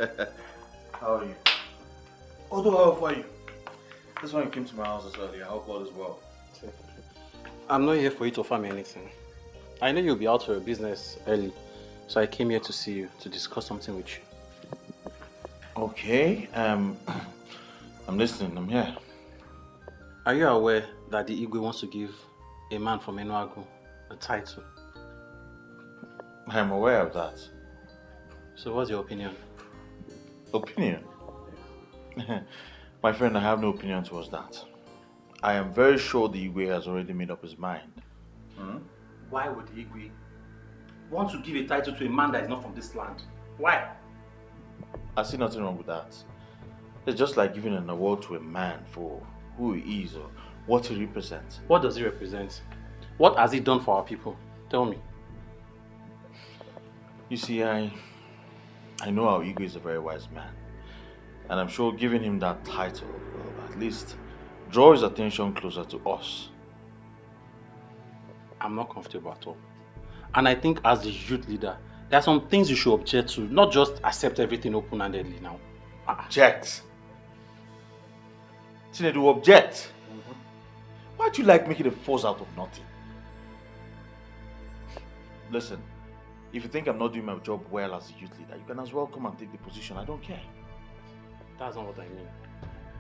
How are you? How are you? This one you came to my house this early. I hope all is well. I'm not here for you to offer me anything. I know you'll be out for your business early, so I came here to see you, to discuss something with you. Okay, I'm listening. I'm here. Are you aware that the Igwe wants to give a man from Enuagu a title? I'm aware of that. So what's your opinion? Opinion? My friend, I have no opinion towards that. I am very sure the Igwe has already made up his mind. Why would the Igwe want to give a title to a man that is not from this land? Why? I see nothing wrong with that. It's just like giving an award to a man for who he is or what he represents. What does he represent? What has he done for our people? Tell me. You see, I know our Igwe is a very wise man. And I'm sure giving him that title will at least draw his attention closer to us. I'm not comfortable at all. And I think as the youth leader, there are some things you should object to, not just accept everything open-handedly now. Object? Chinedu, object? Why do you like making a fuss out of nothing? Listen, if you think I'm not doing my job well as a youth leader, you can as well come and take the position. I don't care. That's not what I mean.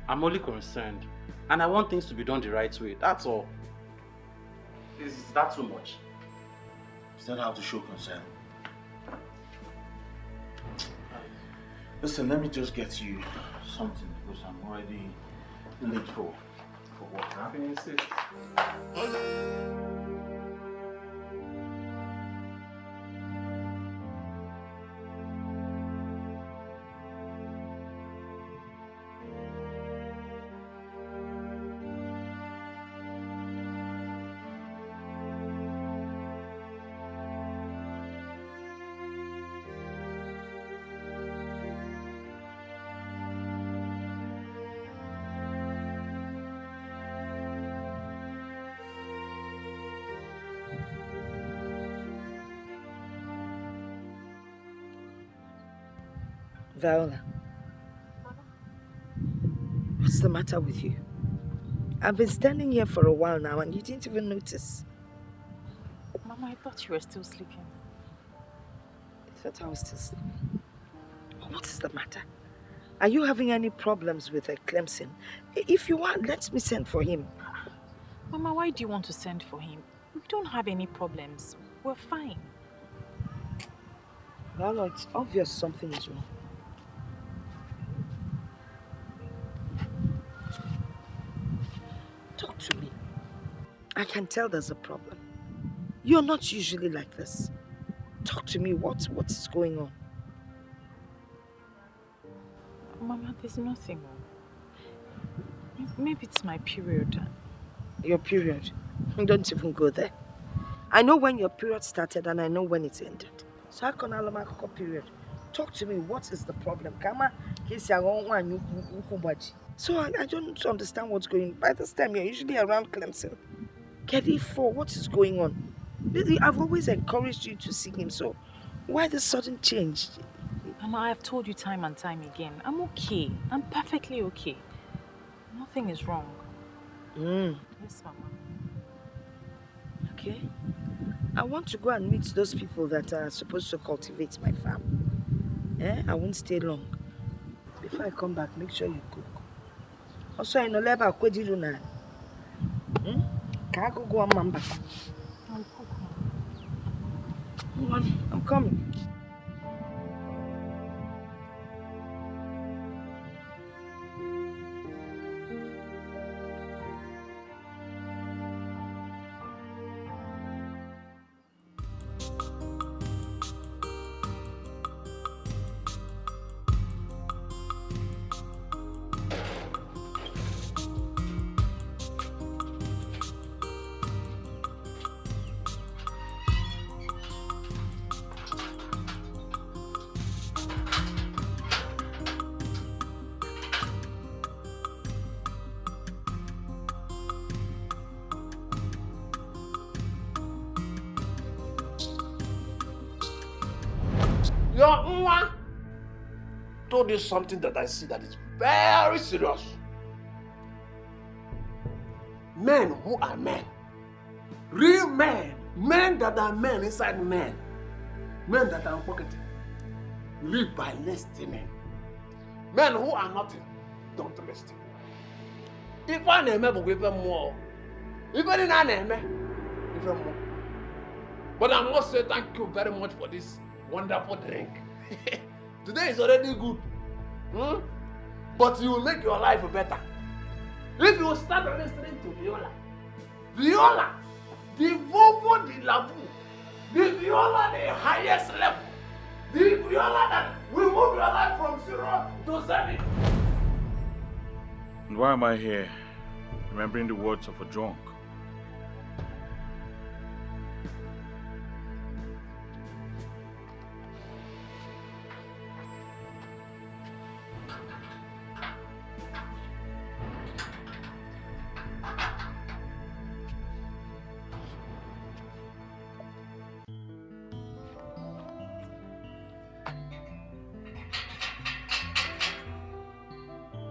I'm only concerned. And I want things to be done the right way. That's all. Is that too much? Is that how to show concern? Listen, let me just get you something because I'm already late for work. Huh? Viola, what's the matter with you? I've been standing here for a while now and you didn't even notice. Mama, I thought you were still sleeping. I thought I was still sleeping. What is the matter? Are you having any problems with Clemson? If you want, let me send for him. Mama, why do you want to send for him? We don't have any problems. We're fine. Viola, it's obvious something is wrong. Talk to me. I can tell there's a problem. You're not usually like this. Talk to me. What is going on? Mama, there's nothing wrong. Maybe it's my period. Your period? Don't even go there. I know when your period started and I know when it ended. So how can I have period? Talk to me. What is the problem? So I don't understand what's going on. By this time, you're usually around Clemson. Get it for what is going on? I've always encouraged you to see him, so why the sudden change? Mama, I've told you time and time again. I'm okay. I'm perfectly okay. Nothing is wrong. Yes, Mama. Okay. I want to go and meet those people that are supposed to cultivate my farm. I won't stay long. Before I come back, make sure you cook. Also, I know about Kwedilu. Can I go on Mamba? I'll cook, Mama. I'm coming. told you something that I see that is very serious. Men who are men, real men, men that are men inside men, men that are pocketing, live by listening. Men who are nothing, don't listen. If I name even more, even I name even more. But I must say thank you very much for this wonderful drink. Today is already good. But you will make your life better. If you start listening to Viola, the Vovo de la Vu, the Viola the highest level, the Viola that will move your life from 0 to 7. And why am I here, remembering the words of a drunk?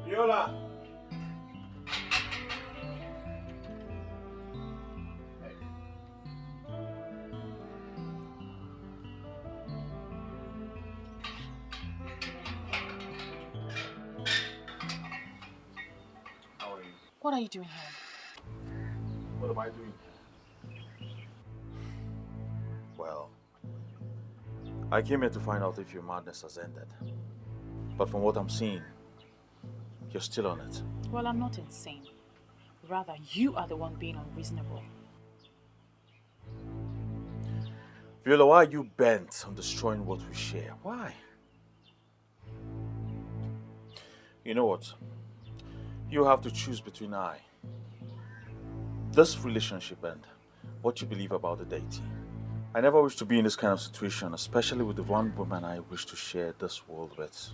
Viola! How are you? What are you doing here? What am I doing? Well, I came here to find out if your madness has ended. But from what I'm seeing, you're still on it. Well, I'm not insane. Rather, you are the one being unreasonable. Viola, why are you bent on destroying what we share? Why? You know what? You have to choose between this relationship and what you believe about the deity. I never wish to be in this kind of situation, especially with the one woman I wish to share this world with.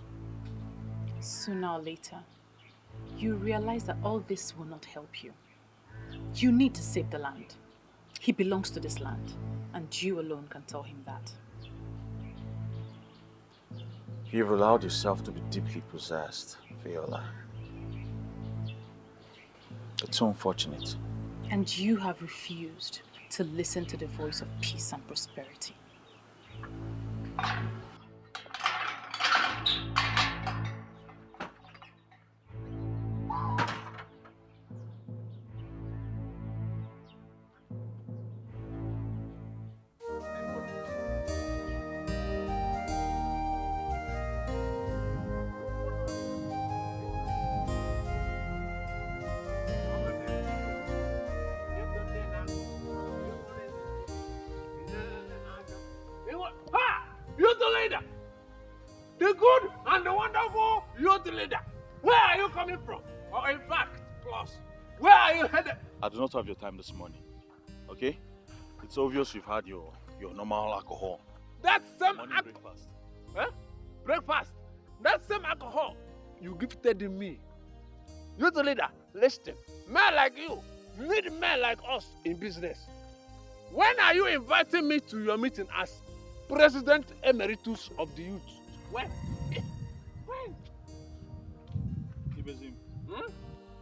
Sooner or later, you realize that all this will not help you. You need to save the land. He belongs to this land, and you alone can tell him that. You've allowed yourself to be deeply possessed, Viola. It's so unfortunate. And you have refused to listen to the voice of peace and prosperity. Youth leader! The good and the wonderful youth leader! Where are you coming from? Or in fact, plus, where are you headed? I do not have your time this morning, okay? It's obvious you've had your normal alcohol. That same Morning breakfast. Breakfast. That same alcohol you gifted me. Youth leader, listen. Men like you need men like us in business. When are you inviting me to your meeting as President Emeritus of the Youth? When? When?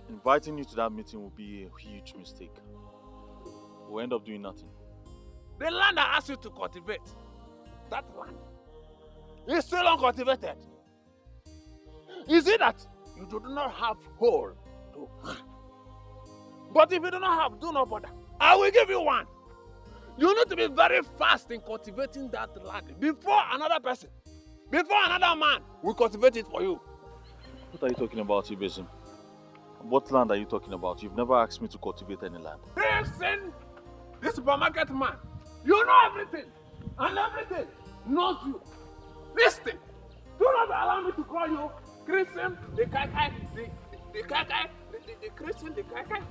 Inviting you to that meeting will be a huge mistake. We'll end up doing nothing. The land I asked you to cultivate, that land is still uncultivated. Is it that you do not have hole to plant? But if you do not have, do not bother. I will give you one. You need to be very fast in cultivating that land before another person, before another man will cultivate it for you. What are you talking about, Ugezu? What land are you talking about? You've never asked me to cultivate any land. Listen, this supermarket man, you know everything, and everything knows you. Listen, do not allow me to call you Christian, the Kai, the Christian, the Kai.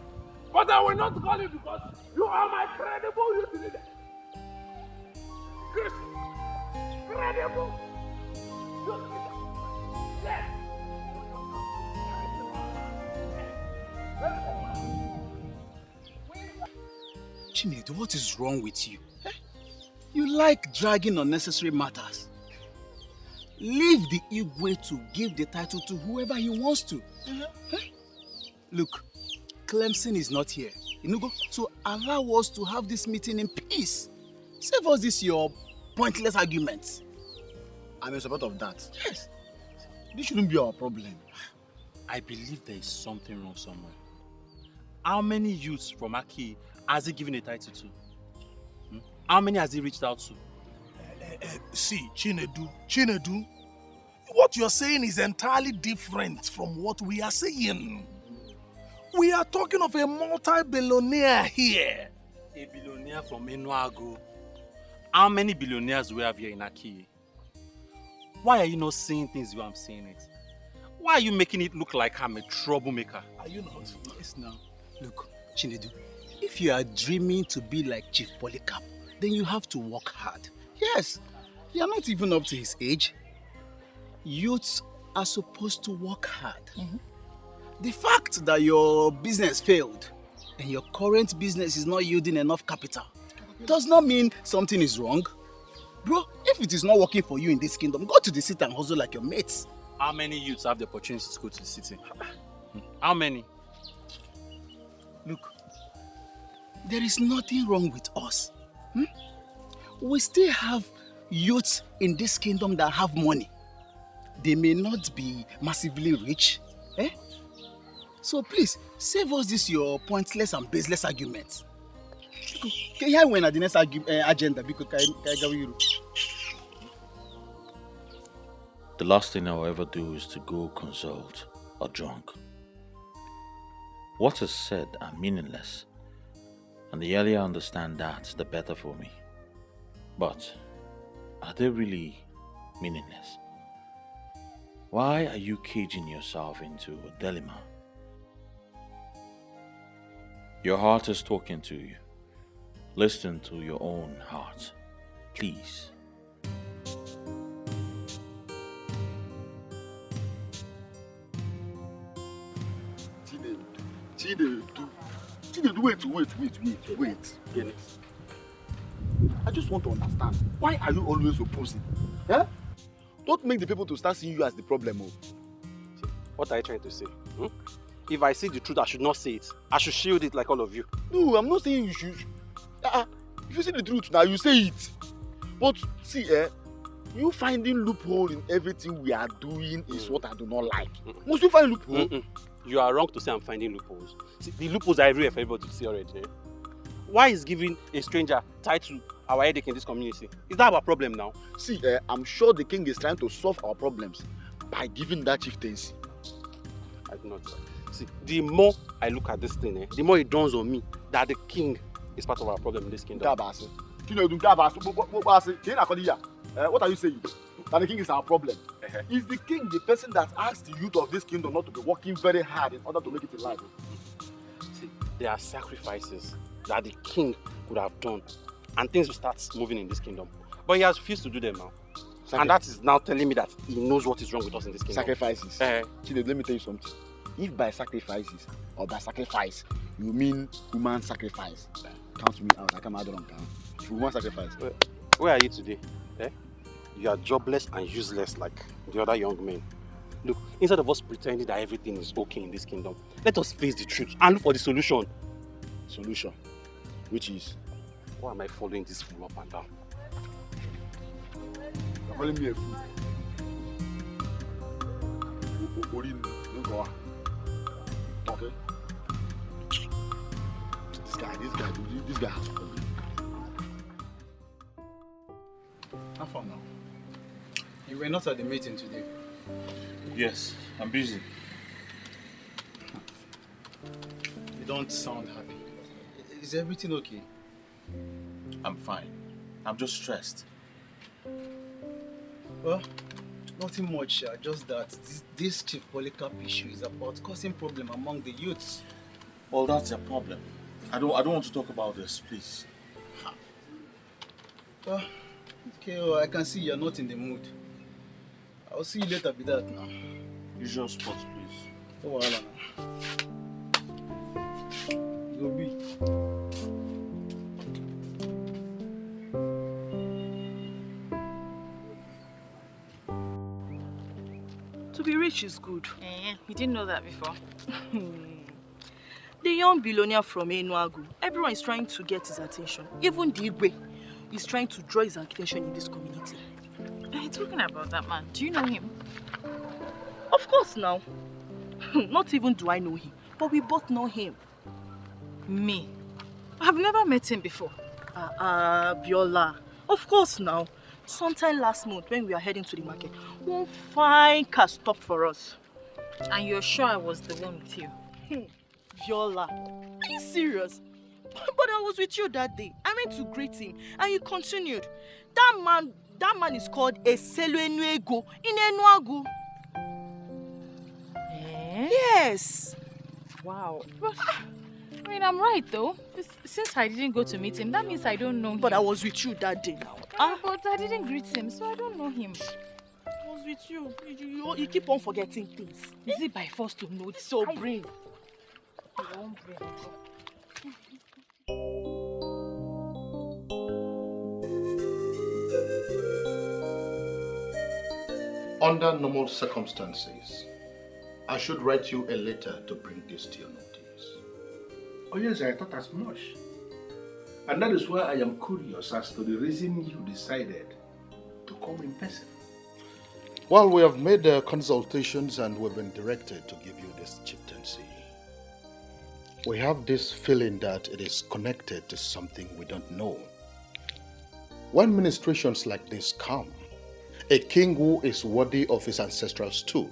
But I will not call you because you are my credible youth leader. Christian, credible youth leader. Yes. Chinedu, what is wrong with you? You like dragging unnecessary matters. leave the Igwe to give the title to whoever he wants to. Huh? Look, Clemson is not here. So allow us to have this meeting in peace. Save us this your pointless arguments. I'm in support of that. Yes. This shouldn't be our problem. I believe there is something wrong somewhere. How many youths from Aguiyi has he given a title to? How many has he reached out to? See, Chinedu, what you're saying is entirely different from what we are saying. We are talking of a multi-billionaire here. A billionaire from Enuago. How many billionaires do we have here in Aguiyi? Why are you not saying things the way I'm saying it? Why are you making it look like I'm a troublemaker? Are you not? Yes, now. Look, Chinedu, if you are dreaming to be like Chief Polycarp, then you have to work hard. Yes, you are not even up to his age. Youths are supposed to work hard. The fact that your business failed and your current business is not yielding enough capital does not mean something is wrong. Bro, if it is not working for you in this kingdom, go to the city and hustle like your mates. How many youths have the opportunity to go to the city? How many? Look, there is nothing wrong with us. We still have youths in this kingdom that have money. They may not be massively rich. So please, save us this your pointless and baseless arguments. Can you hear when at the next agenda? The last thing I'll ever do is to go consult a drunk. What is said are meaningless, and the earlier I understand that, the better for me. But are they really meaningless? Why are you caging yourself into a dilemma? Your heart is talking to you. Listen to your own heart, please. Chinedu, wait. Yes. I just want to understand, why are you always opposing? Don't make the people to start seeing you as the problem. What are you trying to say? If I see the truth, I should not say it. I should shield it like all of you. No, I'm not saying you should. If you see the truth now, you say it. But see, you finding loophole in everything we are doing is what I do not like. Must you find loophole? You are wrong to say I'm finding loopholes. See, the loopholes are everywhere for everybody to see already. Why is giving a stranger title our headache in this community? Is that our problem now? See, I'm sure the king is trying to solve our problems by giving that chieftaincy. I do not. See, the more I look at this thing, the more it dawns on me that the king is part of our problem in this kingdom. What are you saying? That the king is our problem. Is the king the person that asks the youth of this kingdom not to be working very hard in order to make it in life? See, there are sacrifices that the king could have done and things will start moving in this kingdom. But he has refused to do them now. And that is now telling me that he knows what is wrong with us in this kingdom. Sacrifices. Chinedu, let me tell you something. If by sacrifices or by sacrifice you mean human sacrifice, count me out. I come out wrong. Human sacrifice. Where are you today? You are jobless and useless like the other young men. Look, instead of us pretending that everything is okay in this kingdom, let us face the truth and look for the solution. Solution? Which is? Why am I following this fool up and down? You're calling me a fool. Okay. This guy has a problem. How far now? You were not at the meeting today. Yes, I'm busy. You don't sound happy. Is everything okay? I'm fine. I'm just stressed. Well, nothing much. Just that this Chief Polycarp issue is about causing problem among the youths. Well, that's a problem. I don't want to talk about this, please. Well, okay, well, I can see you're not in the mood. I'll see you later with that now. Usual spot, please. Oh, Adelana. Go be. be rich is good. You didn't know that before. The young billionaire from Enuagu, everyone is trying to get his attention. Even the Igwe is trying to draw his attention in this community. Talking about that man, do you know him? Of course now. Not even do I know him, but we both know him. Me? I've never met him before. Biola. Of course now. Sometime last month when we were heading to the market, one fine car stopped for us. And you're sure I was the one with you? Viola, are you serious? But I was with you that day. I went to greet him and you continued. That man is called Eselu Enuego in Enuagu. Yes. Wow. But, I mean, I'm right though. Since I didn't go to meet him, that means I don't know him. But I was with you that day now. But I didn't greet him, so I don't know him. I was with you. You keep on forgetting things. Is it by force to know? So bring. Under normal circumstances, I should write you a letter to bring this to your notice. Oh yes, I thought as much. And that is why I am curious as to the reason you decided to come in person. Well, we have made consultations and we've been directed to give you this chieftaincy. We have this feeling that it is connected to something we don't know. When ministrations like this come, a king who is worthy of his ancestral stool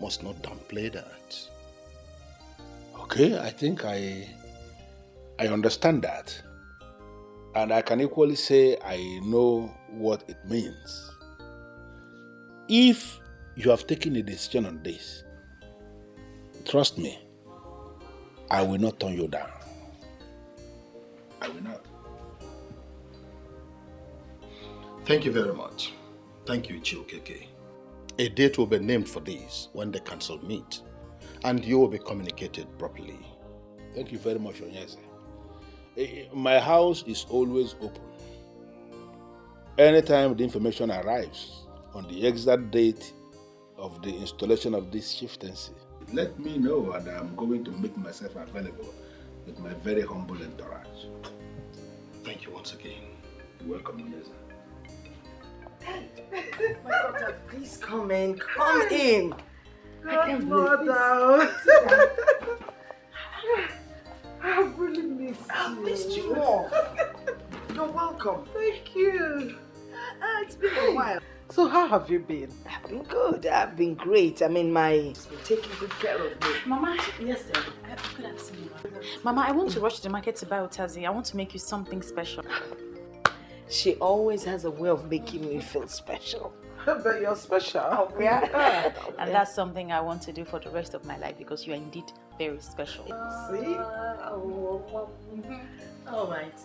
must not downplay that. Okay, I think I understand that. And I can equally say I know what it means. If you have taken a decision on this, trust me, I will not turn you down. I will not. Thank you very much. Thank you, Chiokeke. A date will be named for this when the council meet, and you will be communicated properly. Thank you very much, Onyeze. My house is always open. Anytime the information arrives on the exact date of the installation of this chieftaincy, let me know and I'm going to make myself available with my very humble entourage. Thank you once again. You're welcome, Onyeze. My daughter, please come in. Come in. I can't Mother. I've really missed you. I've missed you more. You're welcome. Thank you. It's been a while. So how have you been? I've been good. I've been great. I mean, she's been taking good care of me. Mama, yes, sir. Good afternoon. Mama, I want to rush to the market to buy Otazi. I want to make you something special. She always has a way of making me feel special. But you're special. Oh, yeah. And that's something I want to do for the rest of my life because you are indeed very special. See? All right.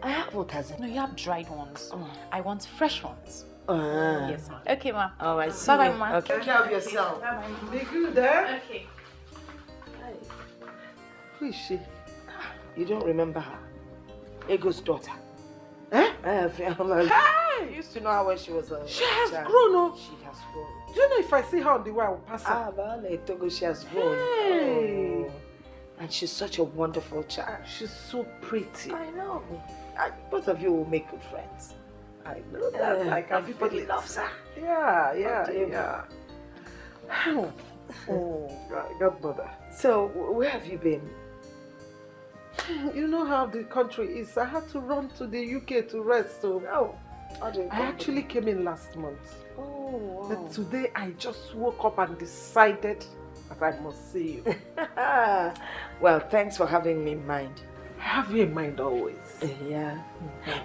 I have Otazi. No, you have dried ones. Oh. I want fresh ones. Yes, ma. Okay, ma. All right. Bye-bye, ma. Okay. Take care of yourself. Bye-bye, ma. Be good, eh? Okay. Who is she? You don't remember her? Ego's daughter. Eh? I used to know her when she was a She has child. grown up. She has grown. Do you know if I see her on the way, I will pass her? Vale, Togo, she has grown. Hey. Oh. And she's such a wonderful child. She's so pretty. I know. Both of you will make good friends. I know that. I can Everybody feel it. loves her. Yeah. Oh, godmother. So, where have you been? You know how the country is. I had to run to the UK to rest. So I actually came in last month. Oh, wow. But today I just woke up and decided that I must see you. Well, thanks for having me in mind. I have you in mind always. Yeah.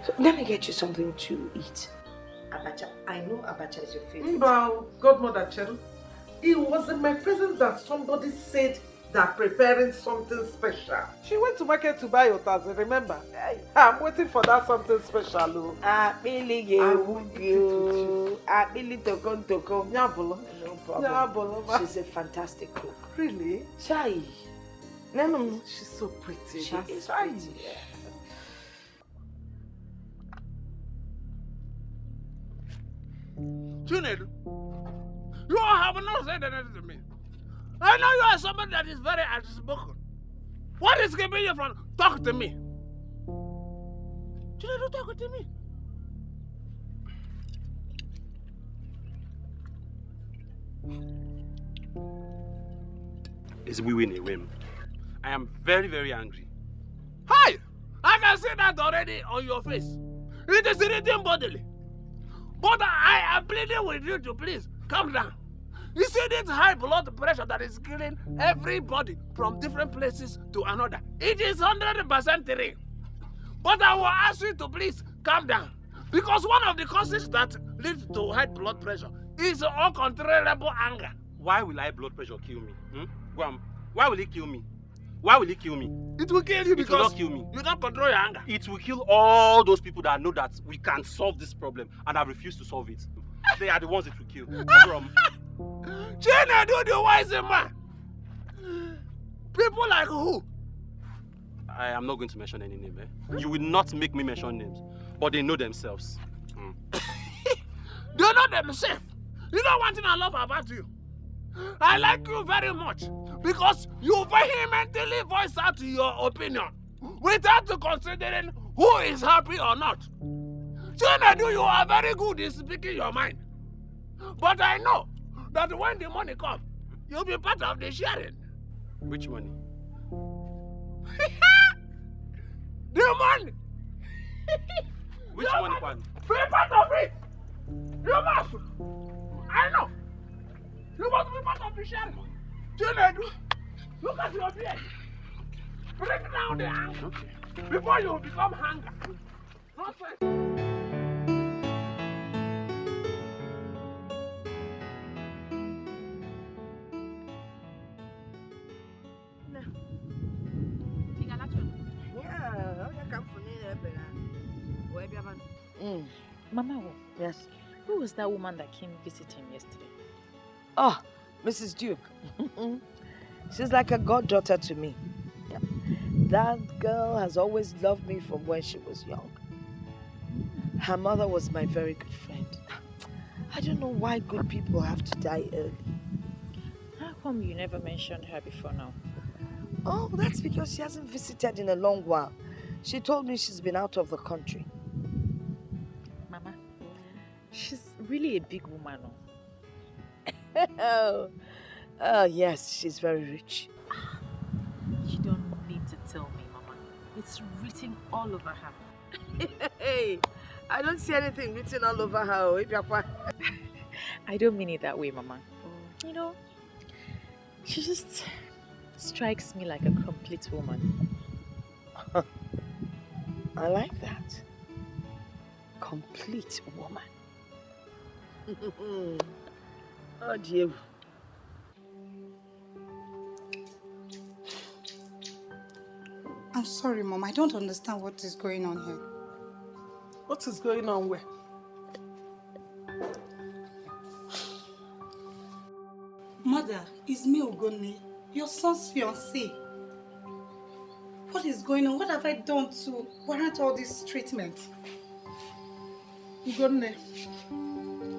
So let me get you something to eat. Abacha. I know abacha is your favorite. Well, godmother Cheru, it was in my presence that somebody said they're preparing something special. She went to market to buy Otazi, remember? I'm waiting for that something special. Nyabolo. No problem. She's a fantastic cook. Really? Chai. No. She's so pretty. She is pretty. Yeah. Chinedu, have not said anything to me. I know you are somebody that is very outspoken. What is keeping you from talking to me? You don't talk to me. It's we win a whim. I am very, very angry. Hi! I can see that already on your face. It is irritating bodily. But I am pleading with you to please calm down. You see this high blood pressure that is killing everybody from different places to another. It is 100% real. But I will ask you to please calm down. Because one of the causes that leads to high blood pressure is uncontrollable anger. Why will high blood pressure kill me? Why will it kill me? Why will it kill me? It will kill you because it will not kill me. You don't control your anger. It will kill all those people that know that we can solve this problem and have refused to solve it. They are the ones it will kill. Chinedu the wise man. People like who? I am not going to mention any name. You will not make me mention names, but they know themselves. They know themselves. You know one thing I love about you? I like you very much because you vehemently voice out your opinion without considering who is happy or not. Chinedu, you are very good in speaking your mind. But I know that when the money comes, you'll be part of the sharing. Which money? The money! Which money, Pan? Be part of it! You must! I know! You must be part of the sharing. Chinedu, look at your beard. Break down the anger before you become hunger. Nonsense. Mama, Yes. who was that woman that came visit him yesterday? Oh, Mrs. Duke. She's like a goddaughter to me. Yeah. That girl has always loved me from when she was young. Her mother was my very good friend. I don't know why good people have to die early. How come you never mentioned her before now? Oh, that's because she hasn't visited in a long while. She told me she's been out of the country. Mama, she's really a big woman. Oh, yes, she's very rich. You don't need to tell me, Mama. It's written all over her. Hey, I don't see anything written all over her. I don't mean it that way, Mama. You know, she just strikes me like a complete woman. I like that. Complete woman. Oh dear. I'm sorry, Mom. I don't understand what is going on here. What is going on where? Mother, it's me, Ogone, your son's fiancé. What is going on? What have I done to warrant all this treatment? Ugone,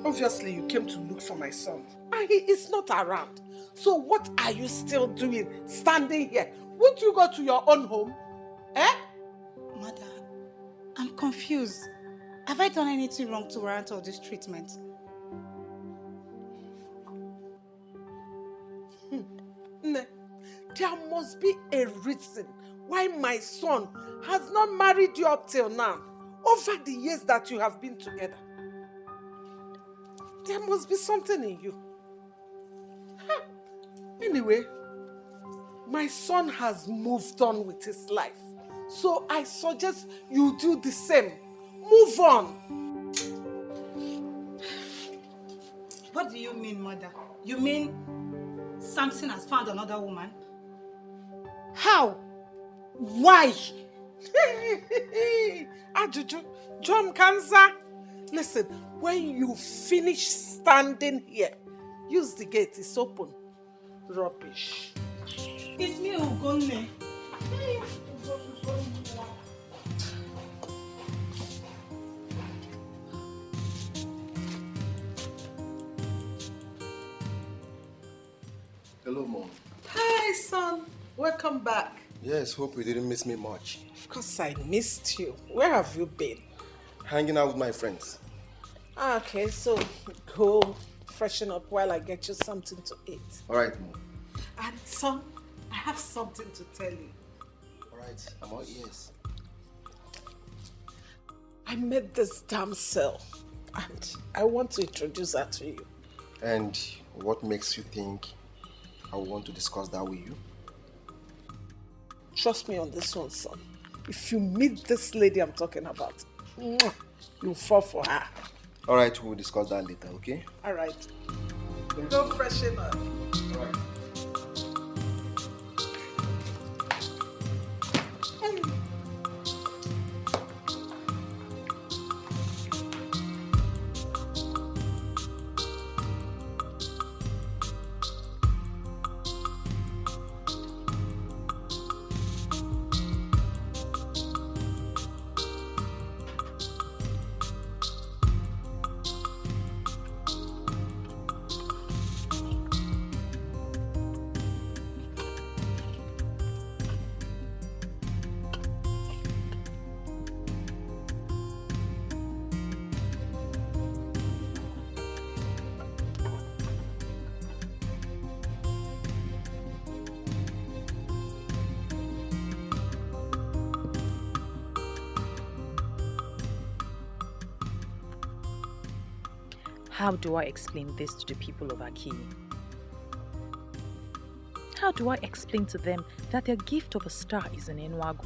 obviously you came to look for my son. And he is not around. So what are you still doing, standing here? Won't you go to your own home? Eh? Mother, I'm confused. Have I done anything wrong to warrant all this treatment? There must be a reason why my son has not married you up till now, over the years that you have been together. There must be something in you. Anyway, my son has moved on with his life. So I suggest you do the same. Move on. What do you mean, Mother? You mean Samson has found another woman? How? Why? Ajuju, John Kanza. Listen, when you finish standing here, use the gate, it's open. Rubbish. It's me, Ugone. Hello, Mom. Hi, son. Welcome back. Yes, hope you didn't miss me much. Of course I missed you. Where have you been? Hanging out with my friends. Okay, so go freshen up while I get you something to eat. All right, Mom. And son, I have something to tell you. All right, I'm all ears. I met this damsel and I want to introduce her to you. And what makes you think I want to discuss that with you? Trust me on this one, son. If you meet this lady I'm talking about, you'll fall for her. All right, we'll discuss that later, okay? All right. Go freshen up. All right. How do I explain this to the people of Aguiyi? How do I explain to them that their gift of a star is an Enwagu?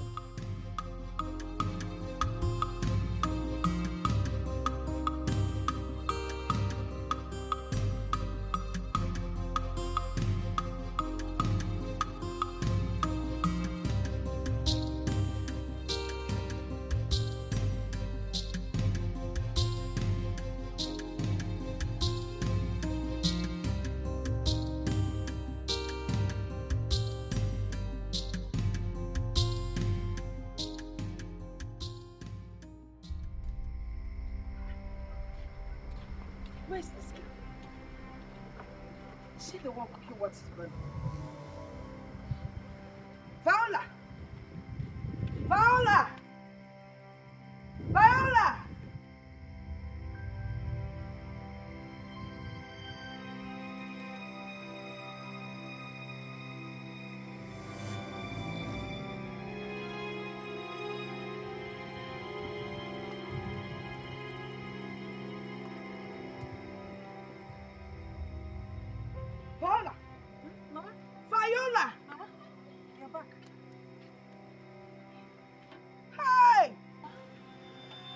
Where's this girl? Is she the one cooking what is burning? Viola! Viola! Viola! Viola! Mama? Viola! Mama? You're back. Hey!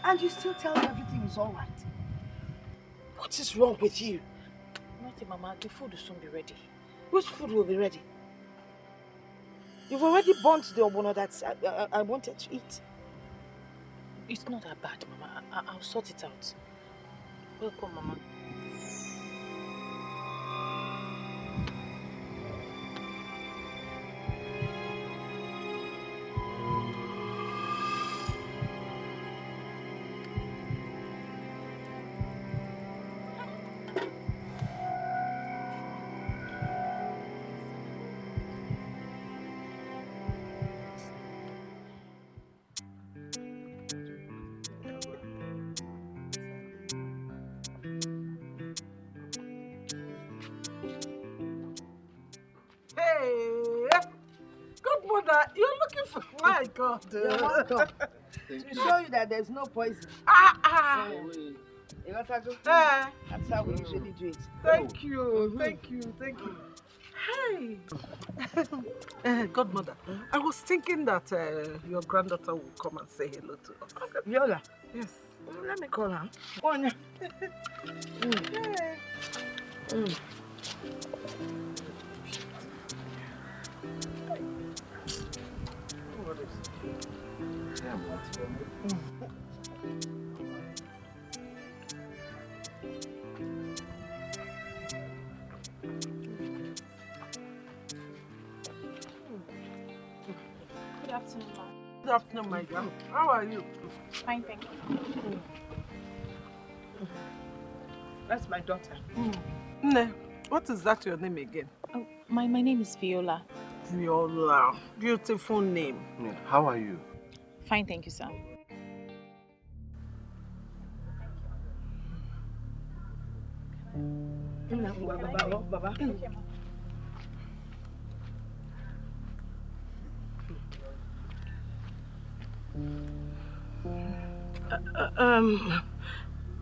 And you still tell me everything is all right. What is wrong with you? Nothing, Mama. The food will soon be ready. Which food will be ready? You've already burnt the obono that I wanted to eat. It's not that bad, Mama. I'll sort it out. Welcome, Mama. Hey! Good mother, you're looking for my God. You're welcome. To show you that there's no poison. You want to go? That's how we usually do it. Thank you, thank you, thank you. Hey! Godmother, I was thinking that your granddaughter will come and say hello to us. Viola? Yes. Let me call her. Go on. Hey. What is it? Good afternoon, Ma. Good afternoon, my girl. How are you? Fine, thank you. That's my daughter. Nne, what is that your name again? Oh, my name is Viola. Viola. Beautiful name. Yeah, how are you? Fine, thank you, sir.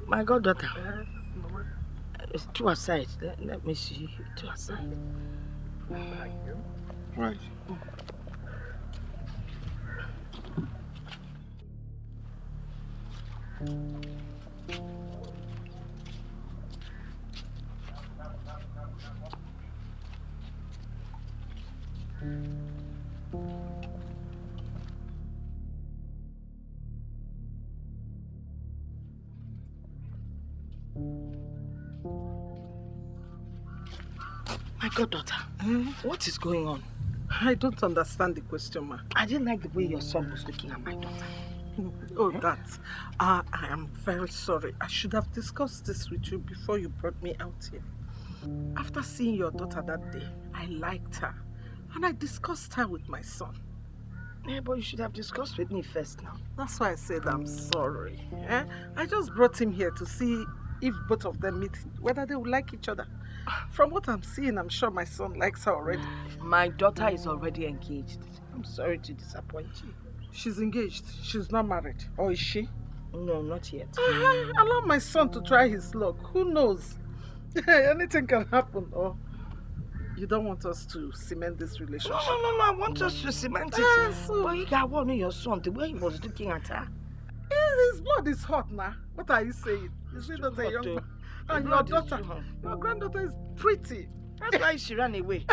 My goddaughter. It's to her side. Let me see. To her side. Right. My goddaughter, what is going on? I don't understand the question, ma. I didn't like the way your son was looking at my daughter. Oh, that. I am very sorry. I should have discussed this with you before you brought me out here. After seeing your daughter that day, I liked her. And I discussed her with my son. Yeah, but you should have discussed with me first now. That's why I said I'm sorry. I just brought him here to see if both of them meet, whether they will like each other. From what I'm seeing, I'm sure my son likes her already. My daughter is already engaged. I'm sorry to disappoint you. She's engaged. She's not married. Or is she? No, not yet. Allow my son to try his luck. Who knows? Anything can happen. Or you don't want us to cement this relationship? No. I want us to cement it. But you got one of your son, the way he was looking at her. His blood is hot now. What are you saying? Is it not a young man? And your daughter, your granddaughter is pretty. That's why she ran away.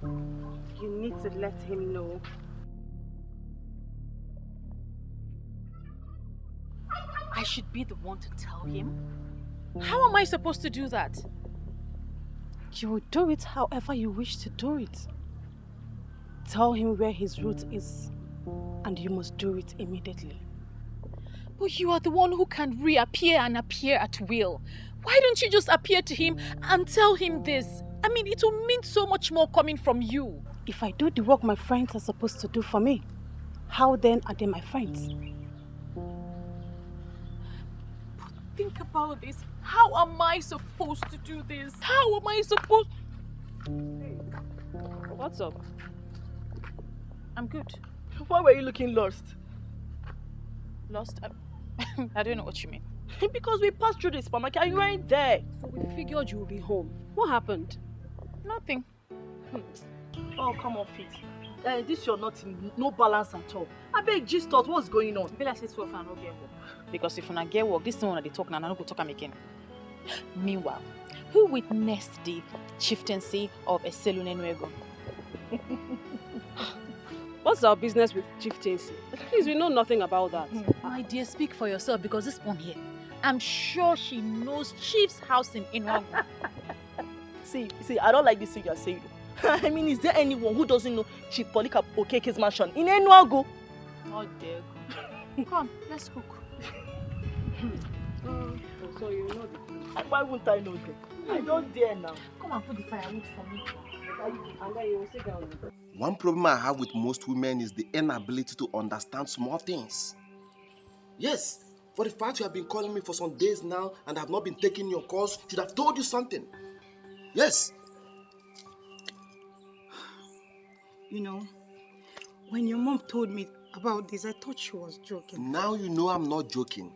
You need to let him know. I should be the one to tell him? How am I supposed to do that? You will do it however you wish to do it. Tell him where his route is, and you must do it immediately. But you are the one who can reappear and appear at will. Why don't you just appear to him and tell him this? I mean, it will mean so much more coming from you. If I do the work my friends are supposed to do for me, how then are they my friends? But think about this. How am I supposed to do this? How am I supposed... Hey, what's up? I'm good. Why were you looking lost? Lost? I don't know what you mean. Because we passed through the supermarket and you weren't there. So we figured you would be home. What happened? Nothing. Oh, come on, Fit. This you're not in no balance at all. I beg, just thought what's going on. Be like say so far no get work. Because if una get work, this thing when they talk now, I no go talk am again. Meanwhile, who witnessed the chieftaincy of Eselunenuego? What's our business with chieftaincy? Please, we know nothing about that. My dear, speak for yourself because this one here, I'm sure she knows Chief's house in Enuagu. See, I don't like this thing you're saying. I mean, is there anyone who doesn't know Chief Polycarp Okeke's mansion in Enuagu? How dare you. Come, let's cook. So you know the thing. Why won't I know them? I don't dare now. Come and put the firewood for me. One problem I have with most women is the inability to understand small things. Yes, for the fact you have been calling me for some days now and have not been taking your calls, should have told you something. Yes. You know, when your mom told me about this, I thought she was joking. Now you know I'm not joking.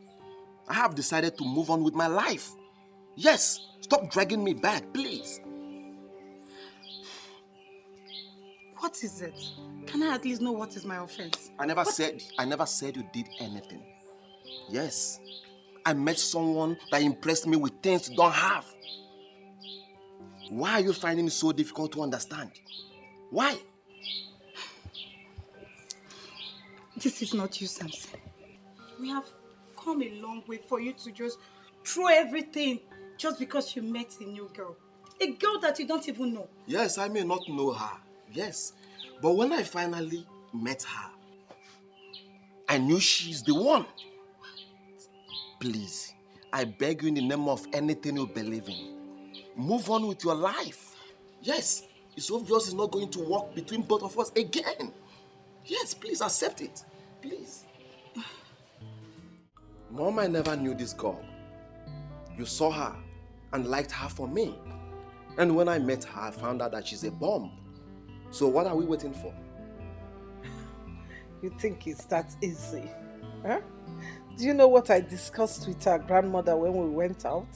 I have decided to move on with my life. Yes, stop dragging me back, please. What is it? Can I at least know what is my offense? I never said you did anything. Yes, I met someone that impressed me with things you don't have. Why are you finding it so difficult to understand? Why? This is not you, Samson. We have come a long way for you to just throw everything just because you met a new girl. A girl that you don't even know. Yes, I may not know her. Yes, but when I finally met her, I knew she's the one. Please, I beg you in the name of anything you believe in, move on with your life. Yes, it's obvious it's not going to work between both of us again. Yes, please accept it. Please. Mom, I never knew this girl. You saw her and liked her for me. And when I met her, I found out that she's a bomb. So what are we waiting for? You think it's that easy? Huh? Do you know what I discussed with our grandmother when we went out?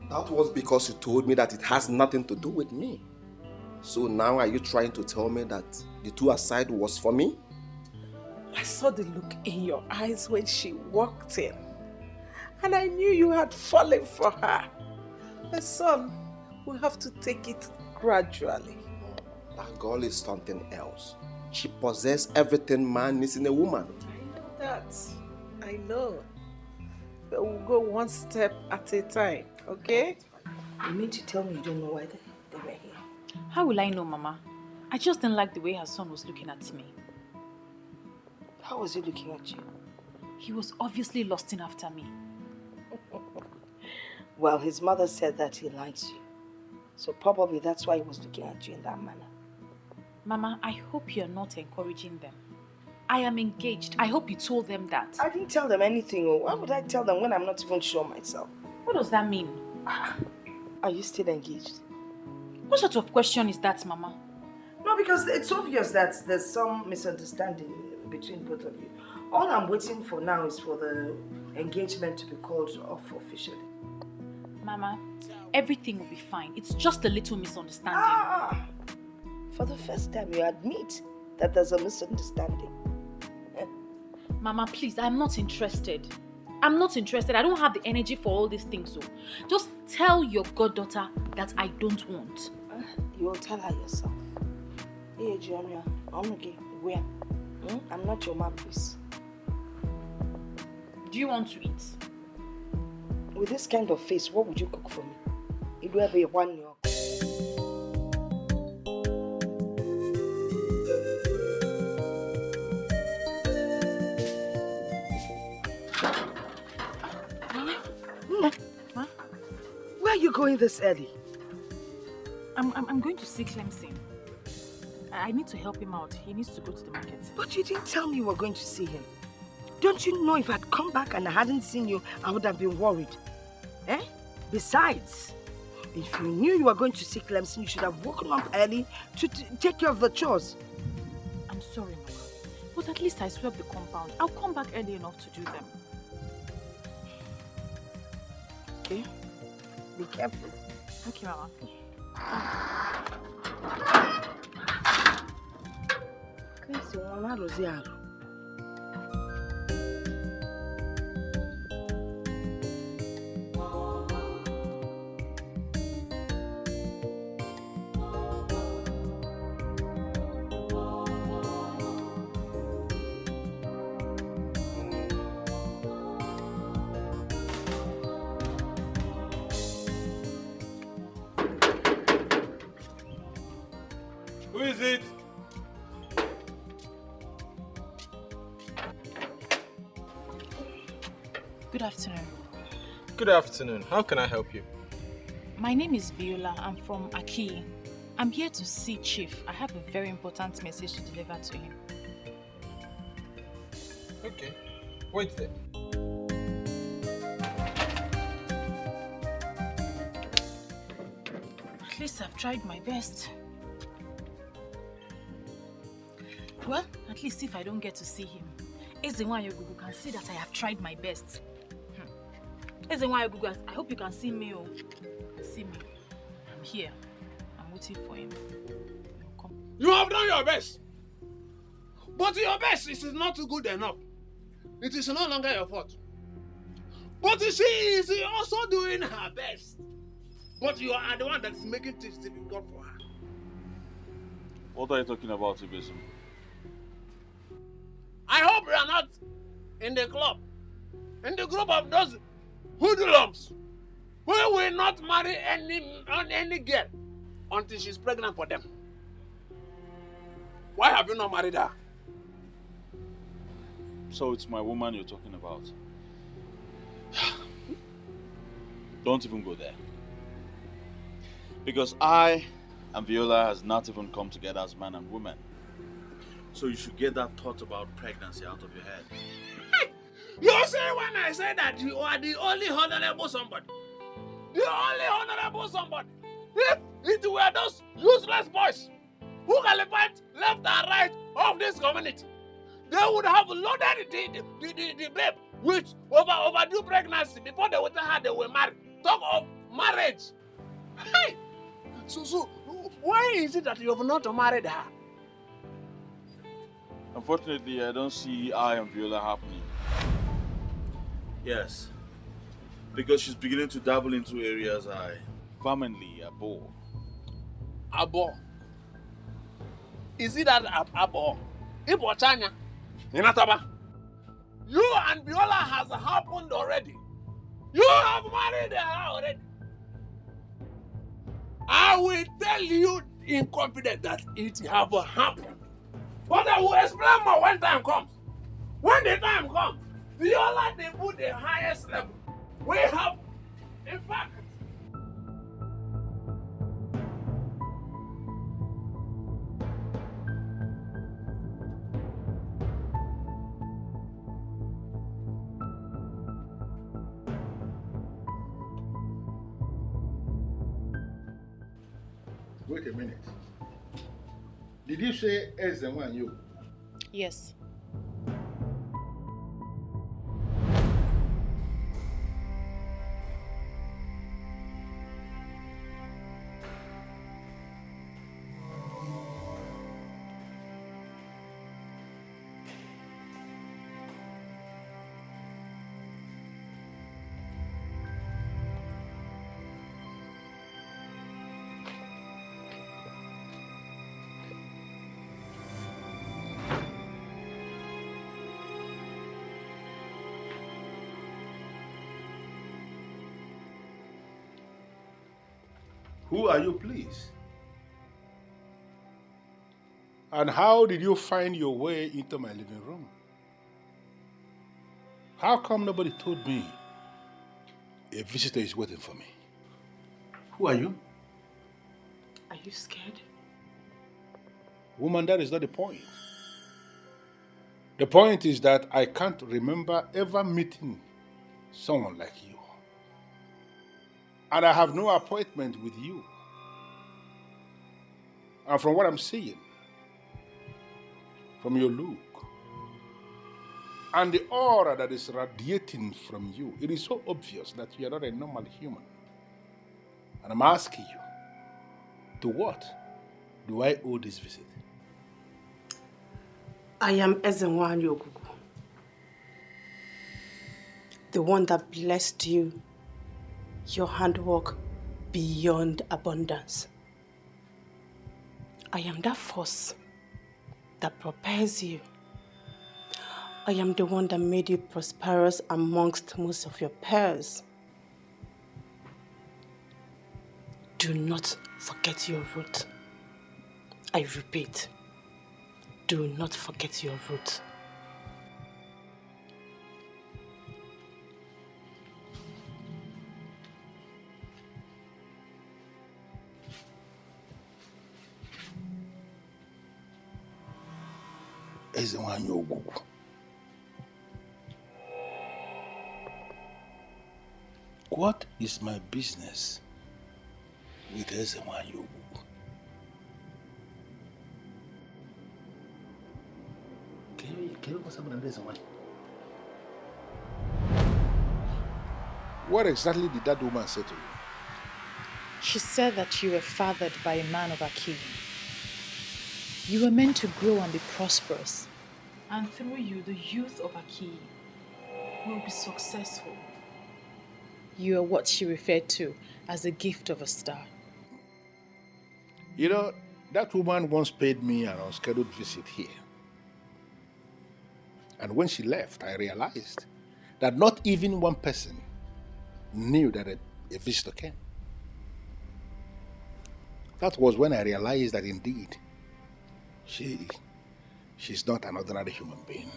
That was because you told me that it has nothing to do with me. So now are you trying to tell me that the two aside was for me? I saw the look in your eyes when she walked in. And I knew you had fallen for her. My son, we have to take it gradually. That girl is something else. She possesses everything man needs in a woman. I know that. I know. But we'll go one step at a time, okay? You mean to tell me you don't know why they were here? How will I know, Mama? I just didn't like the way her son was looking at me. How was he looking at you? He was obviously lusting after me. Well, his mother said that he likes you. So probably that's why he was looking at you in that manner. Mama, I hope you're not encouraging them. I am engaged. I hope you told them that. I didn't tell them anything. Why would I tell them when I'm not even sure myself? What does that mean? Are you still engaged? What sort of question is that, Mama? No, because it's obvious that there's some misunderstanding between both of you. All I'm waiting for now is for the engagement to be called off officially. Mama, everything will be fine. It's just a little misunderstanding. For the first time, you admit that there's a misunderstanding. Mama, please, I'm not interested. I'm not interested. I don't have the energy for all these things. So just tell your goddaughter that I don't want. You will tell her yourself. Hey, Junior, I'm okay. Where? I'm not your mom, please. Do you want to eat? With this kind of face, what would you cook for me? It will be 1 year. Where are you going this early? I'm going to see Clemson. I need to help him out. He needs to go to the market. But you didn't tell me you were going to see him. Don't you know if I'd come back and I hadn't seen you, I would have been worried. Eh? Besides, if you knew you were going to see Clemson, you should have woken up early to take care of the chores. I'm sorry, Mama. But at least I swept the compound. I'll come back early enough to do them. Okay? Be careful. Okay, Mama. Clemson, Mama Rosiaro. Who is it? Good afternoon. Good afternoon. How can I help you? My name is Viola. I'm from Aguiyi. I'm here to see Chief. I have a very important message to deliver to him. Okay. Wait there. At least I've tried my best. Well, at least if I don't get to see him, Ezenwayogugu can see that I have tried my best. Ezenwayogugu, I hope you can see me. See me. I'm here. I'm waiting for him. You have done your best. But your best is not good enough. It is no longer your fault. But she is also doing her best. But you are the one that is making things difficult for her. What are you talking about, Ugezu? I hope you are not in the club, in the group of those hoodlums who will not marry any girl until she's pregnant for them. Why have you not married her? So it's my woman you're talking about? Don't even go there. Because I and Viola has not even come together as man and woman. So you should get that thought about pregnancy out of your head. You say when I say that you are the only honorable somebody. The only honorable somebody. If it were those useless boys who calibrate left and right of this community, they would have loaded the babe with overdue pregnancy before they would tell her they were married. Talk of marriage. Hey! So, why is it that you have not married her? Unfortunately, I don't see I and Viola happening. Yes. Because she's beginning to dabble into areas I commonly abhor. Abhor? Is it that abhor? Ibochanya? Inataba? You and Viola has happened already. You have married her already. I will tell you in confidence that it have happened. But I will explain more when time comes. When the time comes, Viola they put the highest level. We have, in fact, Wait a minute. Did you say Ezenwanyo? Yes. Who are you, please? And how did you find your way into my living room? How come nobody told me a visitor is waiting for me? Who are you? Are you scared? Woman, that is not the point. The point is that I can't remember ever meeting someone like you. And I have no appointment with you. And from what I'm seeing, from your look, and the aura that is radiating from you, it is so obvious that you are not a normal human. And I'm asking you, to what do I owe this visit? I am Ezenwanyo Ogugu, the one that blessed you, your handwork beyond abundance. I am that force that propels you. I am the one that made you prosperous amongst most of your peers. Do not forget your root. I repeat, do not forget your root. Ezenwanyo Ogugu. What is my business with Ezenwanyo Ogugu? What exactly did that woman say to you? She said that you were fathered by a man of Aguiyi. You were meant to grow and be prosperous. And through you, the youth of Aguiyi will be successful. You are what she referred to as the gift of a star. You know, that woman once paid me an unscheduled visit here. And when she left, I realized that not even one person knew that a visitor came. That was when I realized that indeed, she's not an ordinary human being.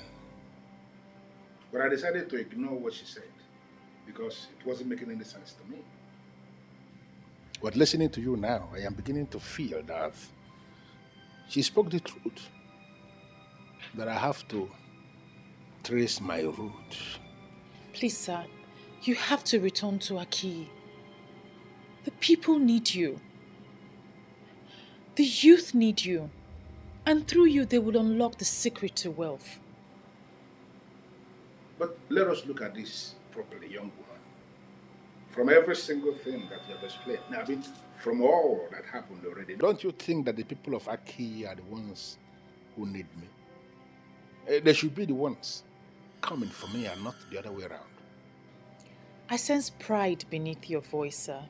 But I decided to ignore what she said because it wasn't making any sense to me. But listening to you now, I am beginning to feel that she spoke the truth. That I have to trace my route. Please, sir, you have to return to Aguiyi. The people need you. The youth need you. And through you, they will unlock the secret to wealth. But let us look at this properly, young woman. From every single thing that you have explained, I mean, from all that happened already, don't you think that the people of Aguiyi are the ones who need me? They should be the ones coming for me and not the other way around. I sense pride beneath your voice, sir.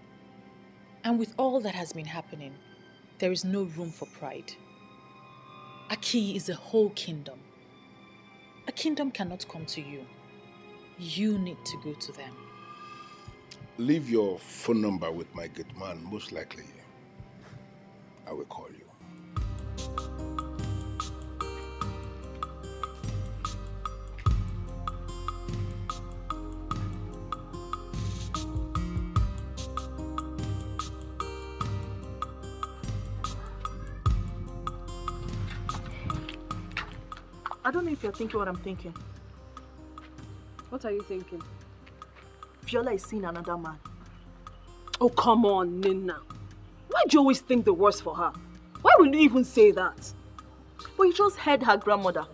And with all that has been happening, there is no room for pride. Aguiyi is a whole kingdom. A kingdom cannot come to you. You need to go to them. Leave your phone number with my good man. Most likely, I will call you. I don't know if you're thinking what I'm thinking. What are you thinking? Viola is seeing another man. Oh, come on, Nina. Why do you always think the worst for her? Why would you even say that? But you just heard her grandmother.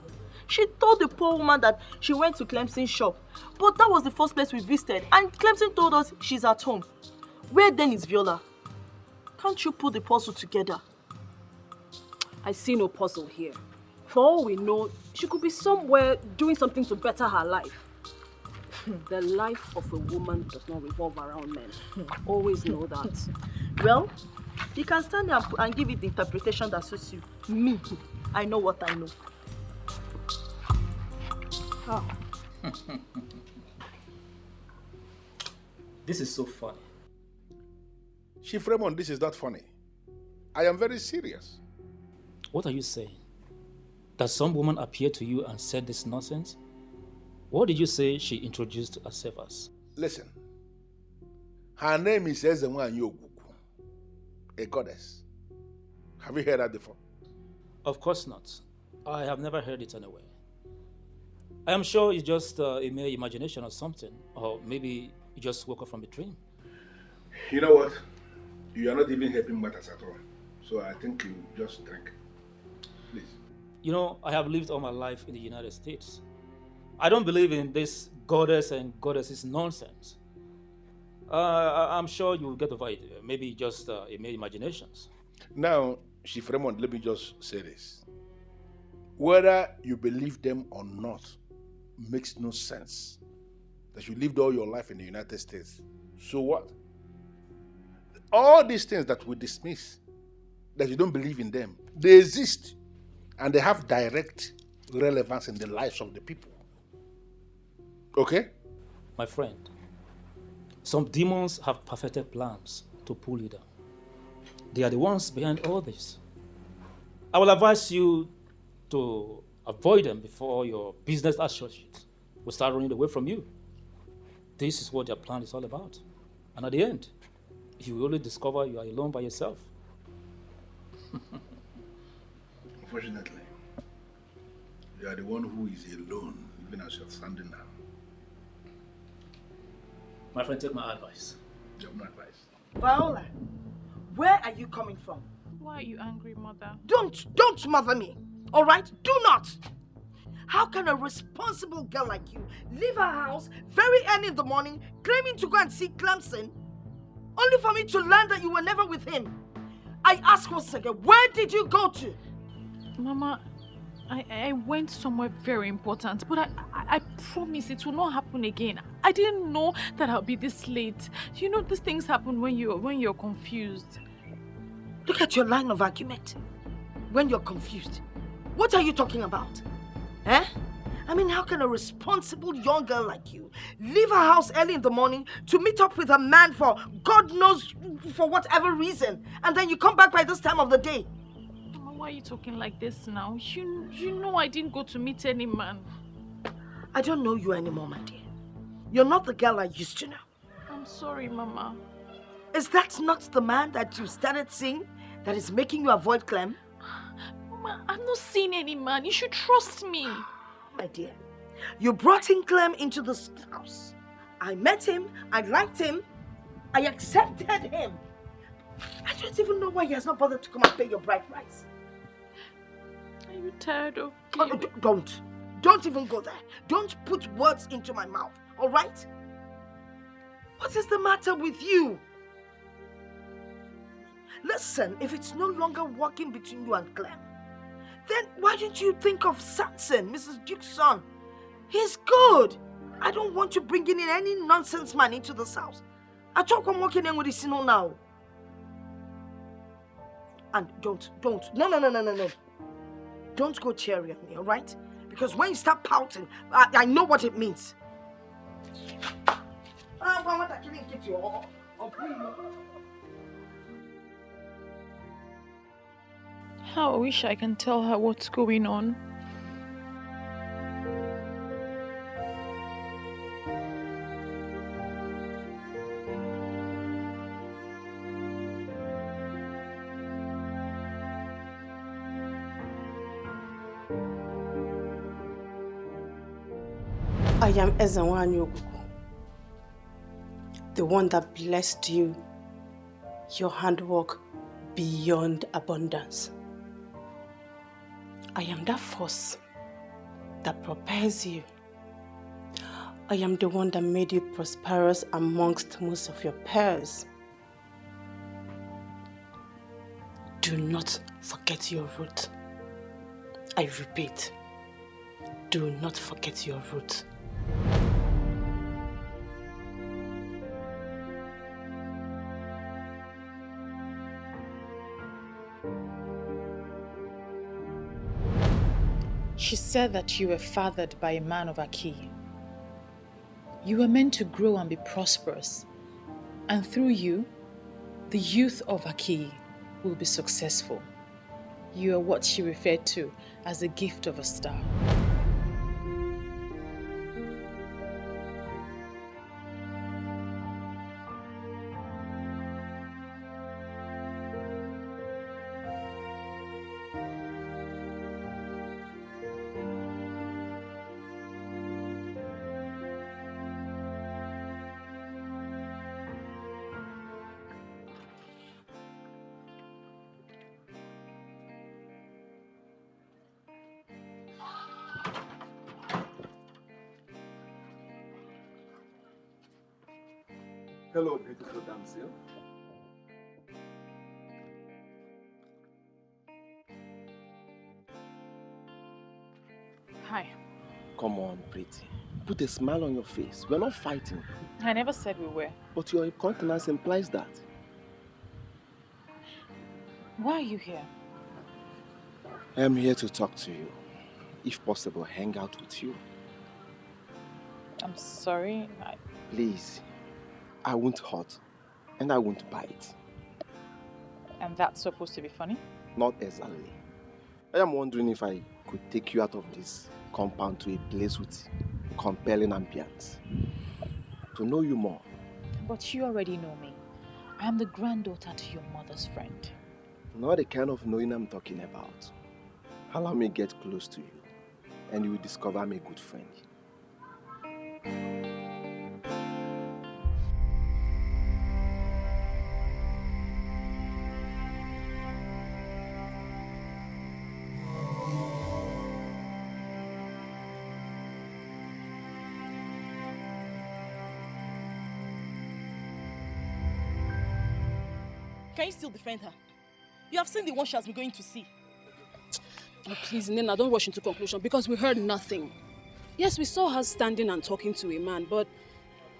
She told the poor woman that she went to Clemson's shop. But that was the first place we visited. And Clemson told us she's at home. Where then is Viola? Can't you put the puzzle together? I see no puzzle here. For all we know, she could be somewhere doing something to better her life. The life of a woman does not revolve around men. Always know that. Well, you can stand there and give it the interpretation that suits you. Me, I know what I know. Oh. This is so funny. Chief Raymond, this is not funny. I am very serious. What are you saying? That some woman appeared to you and said this nonsense? What did you say she introduced herself as? Listen. Her name is Ezenwa Yoguku, a goddess. Have you heard that before? Of course not. I have never heard it anywhere. I am sure it's just a mere imagination or something. Or maybe you just woke up from a dream. You know what? You are not even helping matters at all. So I think you just drink. Please. You know, I have lived all my life in the United States. I don't believe in this goddess and goddesses nonsense. I'm sure you will get over it. Maybe just a mere imaginations. Now, Chief Raymond, let me just say this. Whether you believe them or not makes no sense. That you lived all your life in the United States. So what? All these things that we dismiss, that you don't believe in them, they exist. And they have direct relevance in the lives of the people. Okay? My friend, some demons have perfected plans to pull you down. They are the ones behind all this. I will advise you to avoid them before your business associates will start running away from you. This is what their plan is all about. And at the end, you will only discover you are alone by yourself. Unfortunately, you are the one who is alone, even as you're standing now. My friend, take my advice. Take my advice. Viola, where are you coming from? Why are you angry, Mother? Don't mother me, all right? Do not. How can a responsible girl like you leave her house very early in the morning, claiming to go and see Clemson, only for me to learn that you were never with him? I ask once again, where did you go to? Mama, I went somewhere very important, but I promise it will not happen again. I didn't know that I'll be this late. You know, these things happen when you're confused. Look at your line of argument. When you're confused. What are you talking about? Eh? I mean, how can a responsible young girl like you leave her house early in the morning to meet up with a man for God knows for whatever reason, and then you come back by this time of the day? Mama, why are you talking like this now? You know I didn't go to meet any man. I don't know you anymore, my dear. You're not the girl I used to know. I'm sorry, Mama. Is that not the man that you started seeing that is making you avoid Clem? Mama, I'm not seeing any man. You should trust me. My dear, you brought in Clem into this house. I met him, I liked him, I accepted him. I don't even know why he has not bothered to come and pay your bride price. Are you tired of Don't even go there. Don't put words into my mouth, all right? What is the matter with you? Listen, if it's no longer working between you and Clem, then why don't you think of Samson, Mrs. Duke's son? He's good. I don't want you bringing in any nonsense man into this house. I talk I'm walking in with the Sino now. And don't. No. Don't go cheery on me, all right? Because when you start pouting, I know what it means. How I wish I can tell her what's going on. I am Ezenwanyi Ogugu, the one that blessed you, your handwork beyond abundance. I am that force that propels you. I am the one that made you prosperous amongst most of your peers. Do not forget your root. I repeat, do not forget your root. She said that you were fathered by a man of Aguiyi. You were meant to grow and be prosperous, and through you, the youth of Aguiyi will be successful. You are what she referred to as the gift of a star. Hello, beautiful damsel. Hi. Come on, pretty. Put a smile on your face. We're not fighting. I never said we were. But your countenance implies that. Why are you here? I am here to talk to you. If possible, hang out with you. I'm sorry. Please. I won't hurt, and I won't bite. And that's supposed to be funny? Not exactly. I am wondering if I could take you out of this compound to a place with compelling ambience. To know you more. But you already know me. I am the granddaughter to your mother's friend. Not the kind of knowing I'm talking about. Allow me get close to you, and you will discover I'm a good friend. Can you still defend her? You have seen the one she has been going to see. Oh, please, Nena, don't rush into conclusion because we heard nothing. Yes, we saw her standing and talking to a man, but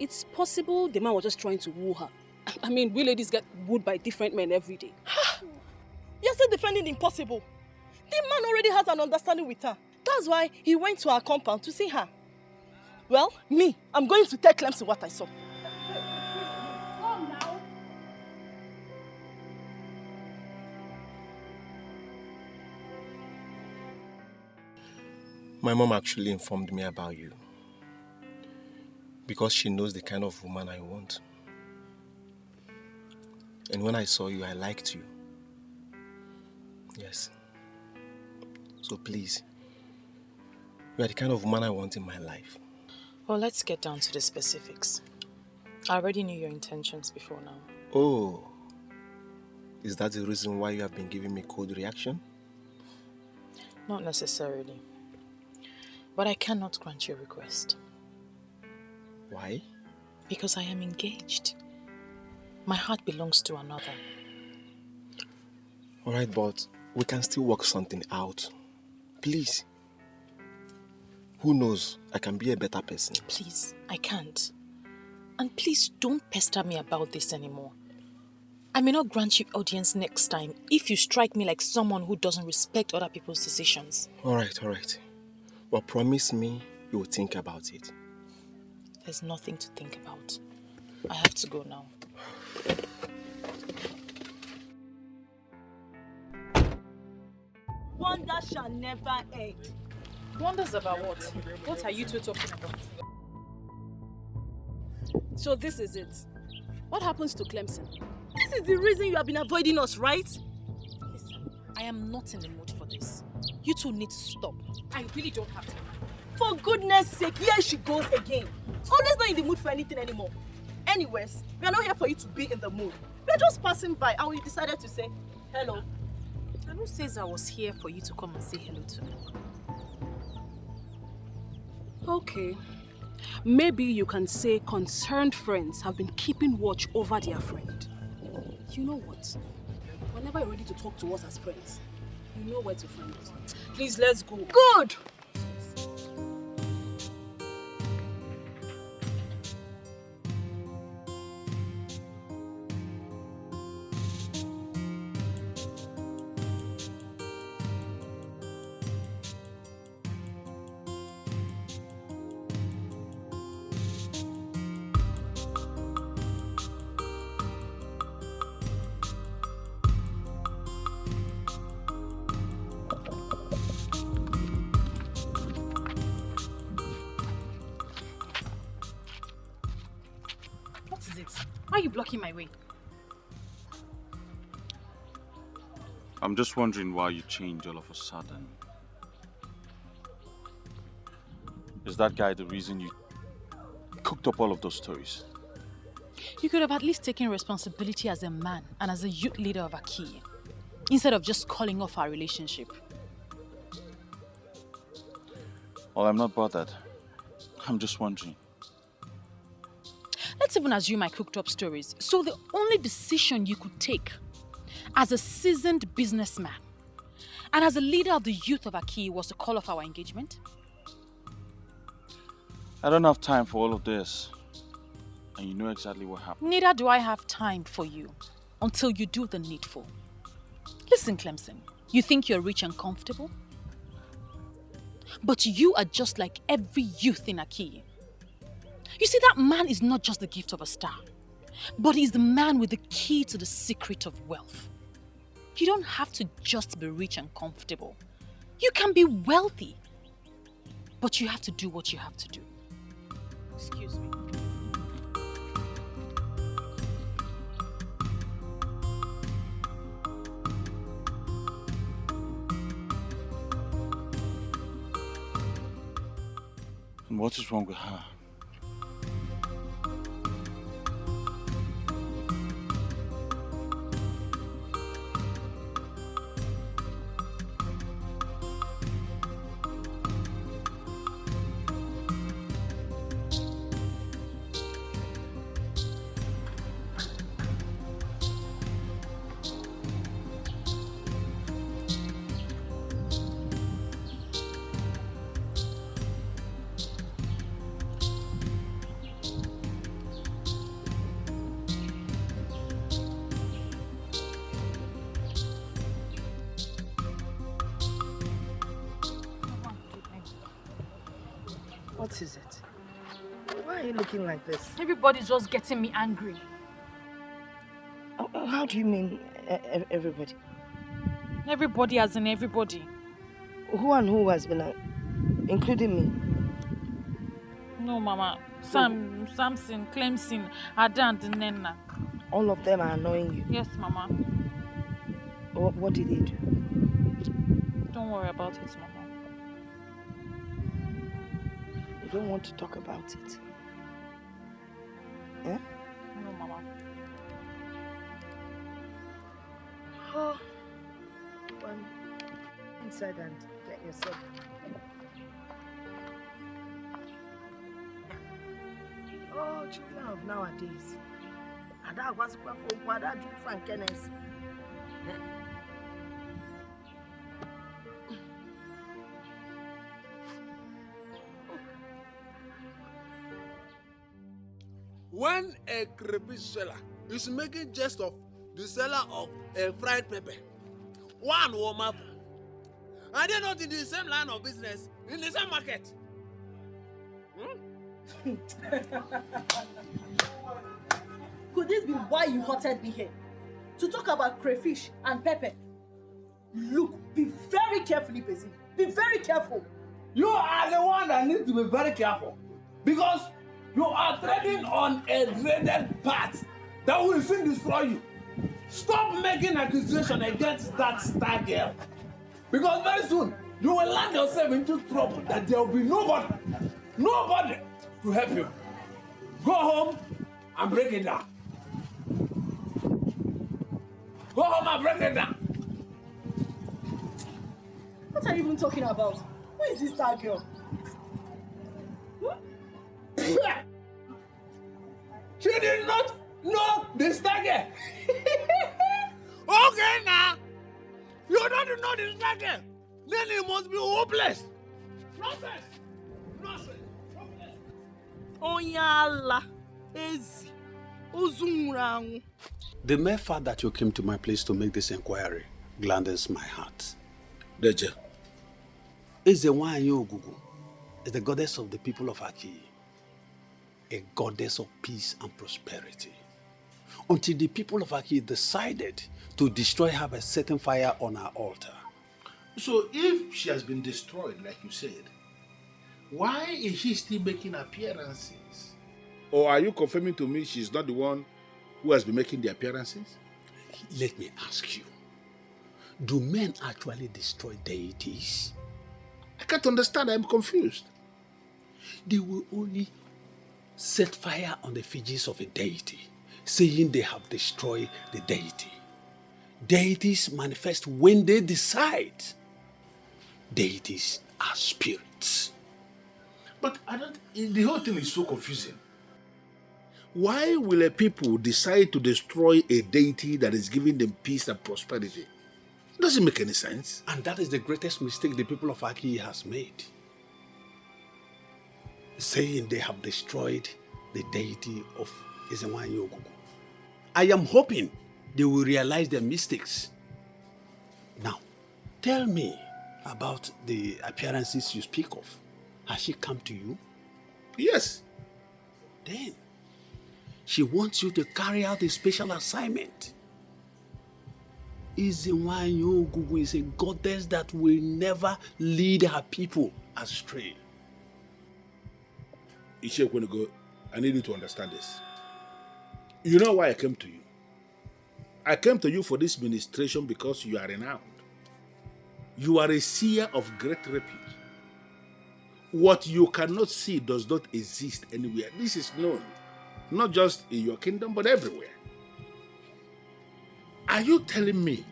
it's possible the man was just trying to woo her. I mean, we ladies get wooed by different men every day. You're still defending the impossible. The man already has an understanding with her. That's why he went to her compound to see her. Well, I'm going to tell Clemson what I saw. Come now. My mom actually informed me about you. Because she knows the kind of woman I want. And when I saw you, I liked you. Yes. So please, you are the kind of woman I want in my life. Well, let's get down to the specifics. I already knew your intentions before now. Oh, is that the reason why you have been giving me cold reaction? Not necessarily. But I cannot grant your request. Why? Because I am engaged. My heart belongs to another. Alright, but we can still work something out. Please. Who knows? I can be a better person. Please, I can't. And please don't pester me about this anymore. I may not grant you audience next time if you strike me like someone who doesn't respect other people's decisions. Alright. But promise me you will think about it. There's nothing to think about. I have to go now. Wonder shall never end. Wonders about what? What are you two talking about? So this is it. What happens to Clemson? This is the reason you have been avoiding us, right? Listen, I am not in the mood for this. You two need to stop. I really don't have time. For goodness sake, here she goes again. Always not in the mood for anything anymore. Anyways, we are not here for you to be in the mood. We are just passing by and we decided to say hello. And who says I was here for you to come and say hello to me? Okay. Maybe you can say concerned friends have been keeping watch over their friend. You know what? Whenever you're ready to talk to us as friends, you know where to find us. Please, let's go. Good! Why are you blocking my way? I'm just wondering why you changed all of a sudden. Is that guy the reason you cooked up all of those stories? You could have at least taken responsibility as a man and as a youth leader of Aguiyi, instead of just calling off our relationship. Well, I'm not bothered. I'm just wondering. Let's even assume I cooked up stories. So the only decision you could take as a seasoned businessman and as a leader of the youth of Aguiyi was to call off our engagement? I don't have time for all of this. And you know exactly what happened. Neither do I have time for you until you do the needful. Listen, Clemson, you think you're rich and comfortable? But you are just like every youth in Aguiyi. You see, that man is not just the gift of a star, but he's the man with the key to the secret of wealth. You don't have to just be rich and comfortable. You can be wealthy, but you have to do what you have to do. Excuse me. And what is wrong with her? What is it? Why are you looking like this? Everybody's just getting me angry. How do you mean everybody? Everybody as in everybody. Who and who has been, including me? No, Mama. Samson, Clemson, Ada and Nena. All of them are annoying you? Yes, Mama. What did they do? Don't worry about it, Mama. You don't want to talk about it? Eh? No, Mama. Oh. Well, inside and get yourself. Oh, children of nowadays. Ada was for Ada do frankness. When a creepy seller is making jest of the seller of a fried pepper, one warm up, are they not in the same line of business, in the same market? Could this be why you hotted me here? To talk about crayfish and pepper? Look, be very careful, Ibezi. Be very careful. You are the one that needs to be very careful. Because you are treading on a dreaded path that will soon destroy you. Stop making accusation against that star girl. Because very soon, you will land yourself into trouble that there will be nobody to help you. Go home and break it down. Go home and break it down. What are you even talking about? Who is this star girl? She did not know the star girl. Okay, now. You don't know the star girl. Then it must be hopeless. Nonsense. Nonsense. Onyala. Ezi. Uzunrangu. The mere fact that you came to my place to make this inquiry gladdens my heart. Deje, Ugezu is the goddess of the people of Aguiyi, a goddess of peace and prosperity. Until the people of Aguiyi decided to destroy her by setting fire on her altar. So if she has been destroyed, like you said, why is she still making appearances? Or are you confirming to me she's not the one who has been making the appearances? Let me ask you, do men actually destroy deities? I can't understand, I'm confused. They will only set fire on the effigies of a deity, saying they have destroyed the deity. Deities manifest when they decide. Deities are spirits. But the whole thing is so confusing. Why will a people decide to destroy a deity that is giving them peace and prosperity? It doesn't make any sense. And that is the greatest mistake the people of Aguiyi has made. Saying they have destroyed the deity of Ugezu. I am hoping they will realize their mistakes. Now, tell me about the appearances you speak of. Has she come to you? Yes. Then, she wants you to carry out a special assignment. Ugezu is a goddess that will never lead her people astray. Ishekwenigo, I need you to understand this. You know why I came to you? I came to you for this ministration because you are renowned. You are a seer of great repute. What you cannot see does not exist anywhere. This is known, not just in your kingdom, but everywhere. Are you telling me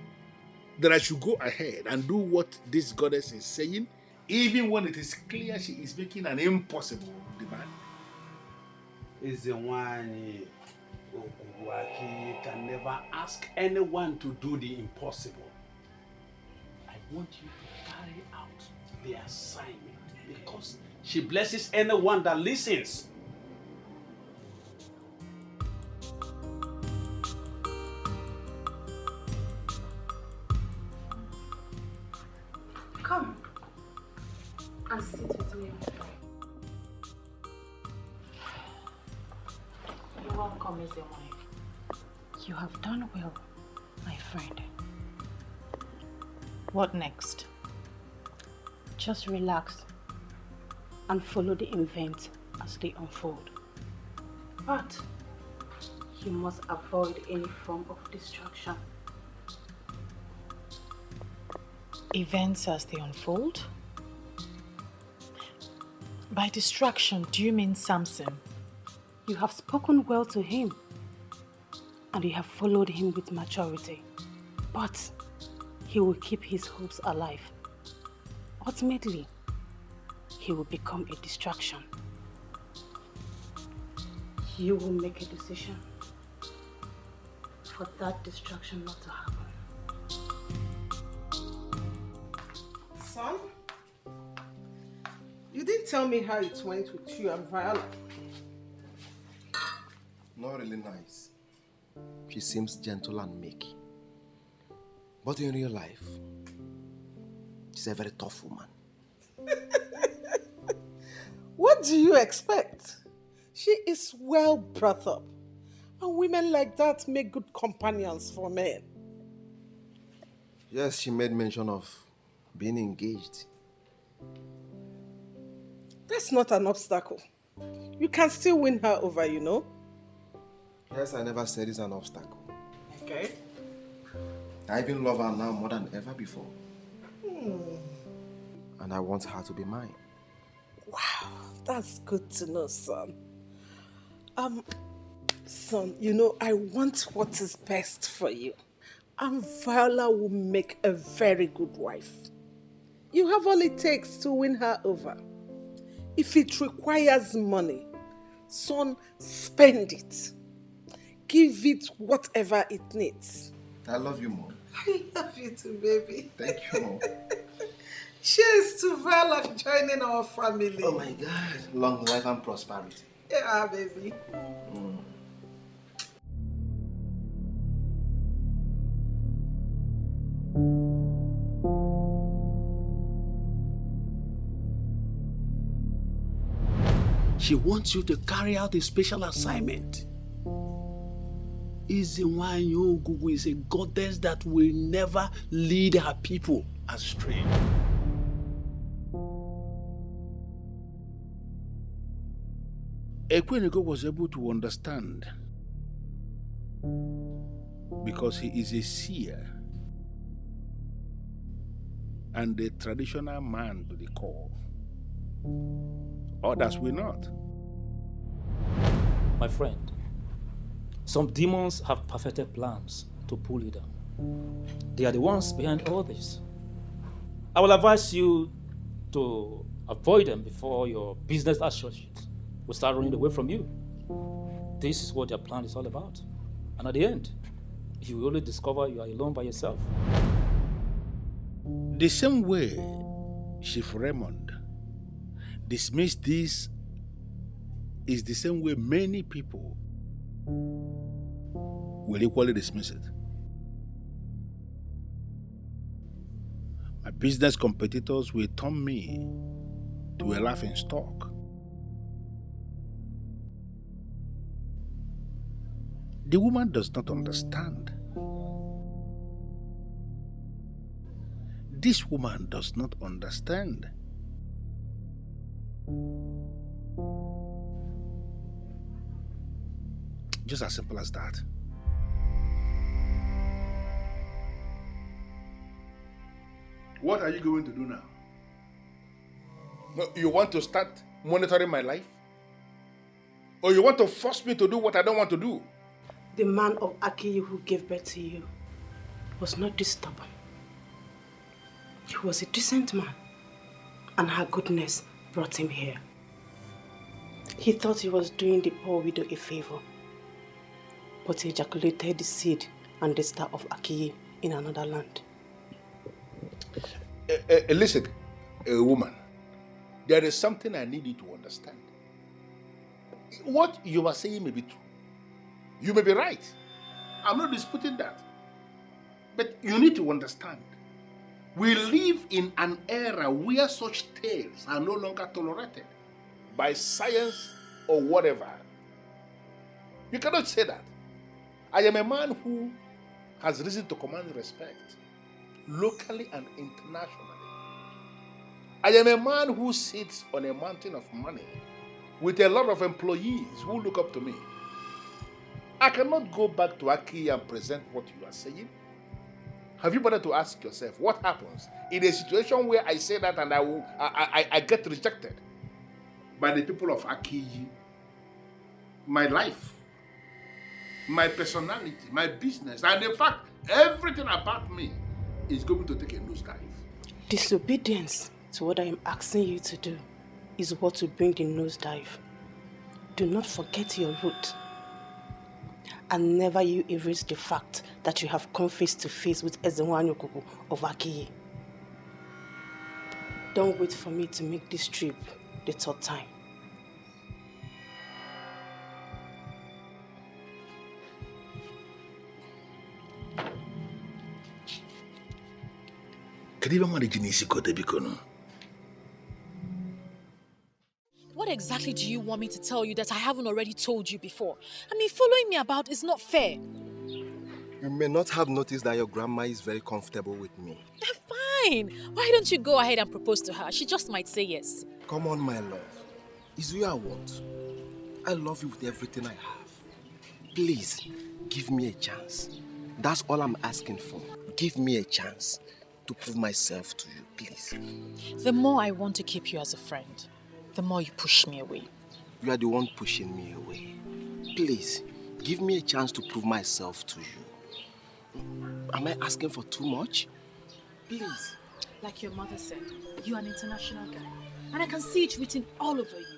that I should go ahead and do what this goddess is saying, even when it is clear she is making an impossible demand? Ugezu can never ask anyone to do the impossible. I want you to carry out the assignment because she blesses anyone that listens. Come and sit with me. You're welcome, Ugezu. You have done well, my friend. What next? Just relax and follow the events as they unfold. But You must avoid any form of distraction. Events as they unfold? By distraction, do you mean Samson? You have spoken well to him, and you have followed him with maturity. But he will keep his hopes alive. Ultimately, he will become a distraction. You will make a decision for that distraction not to happen. Son, you didn't tell me how it went with you and Viola. Not really nice. She seems gentle and meek. But in real life, she's a very tough woman. What do you expect? She is well brought up. And women like that make good companions for men. Yes, she made mention of being engaged. That's not an obstacle. You can still win her over, you know? Yes, I never said it's an obstacle. Okay. I even love her now more than ever before. Hmm. And I want her to be mine. Wow, that's good to know, son. Son, you know, I want what is best for you. And Viola will make a very good wife. You have all it takes to win her over. If it requires money, son, spend it. Give it whatever it needs. I love you, Mom. I love you too, baby. Thank you, Mom. Cheers to Viola joining our family. Oh my God. Long life and prosperity. Yeah, baby. She wants you to carry out a special assignment. Izinwanyi Ogugu is a goddess that will never lead her people astray. Ekweneko was able to understand because he is a seer and a traditional man to the core. Others will not. My friend, some demons have perfected plans to pull you down. They are the ones behind all this. I will advise you to avoid them before your business associates will start running away from you. This is what their plan is all about. And at the end, you will only discover you are alone by yourself. The same way Chief Raymond dismissed this is the same way many people will equally dismiss it. My business competitors will turn me to a laughing stock. The woman does not understand. This woman does not understand. Just as simple as that. What are you going to do now? No, you want to start monitoring my life? Or you want to force me to do what I don't want to do? The man of Aguiyi who gave birth to you was not this stubborn. He was a decent man, and her goodness brought him here. He thought he was doing the poor widow a favor, but he ejaculated the seed and the star of Aguiyi in another land. Listen, woman, there is something I need you to understand. What you are saying may be true. You may be right. I'm not disputing that. But you need to understand, we live in an era where such tales are no longer tolerated by science or whatever. You cannot say that. I am a man who has reason to command respect, locally and internationally. I am a man who sits on a mountain of money with a lot of employees who look up to me. I cannot go back to Aguiyi and present what you are saying. Have you bothered to ask yourself what happens in a situation where I say that and I get rejected by the people of Aguiyi? My life, my personality, my business, and in fact, everything about me is going to take a nosedive. Disobedience to what I am asking you to do is what will bring the nosedive. Do not forget your root. And never you erase the fact that you have come face to face with Ezenwanyokoko of Aguiyi. Don't wait for me to make this trip the third time. What exactly do you want me to tell you that I haven't already told you before? I mean, following me about is not fair. You may not have noticed that your grandma is very comfortable with me. Fine. Why don't you go ahead and propose to her? She just might say yes. Come on, my love. It's you I want. I love you with everything I have. Please, give me a chance. That's all I'm asking for. Give me a chance to prove myself to you, please. The more I want to keep you as a friend, the more you push me away. You are the one pushing me away. Please, give me a chance to prove myself to you. Am I asking for too much? Please. Like your mother said, you are an international guy. And I can see it written all over you.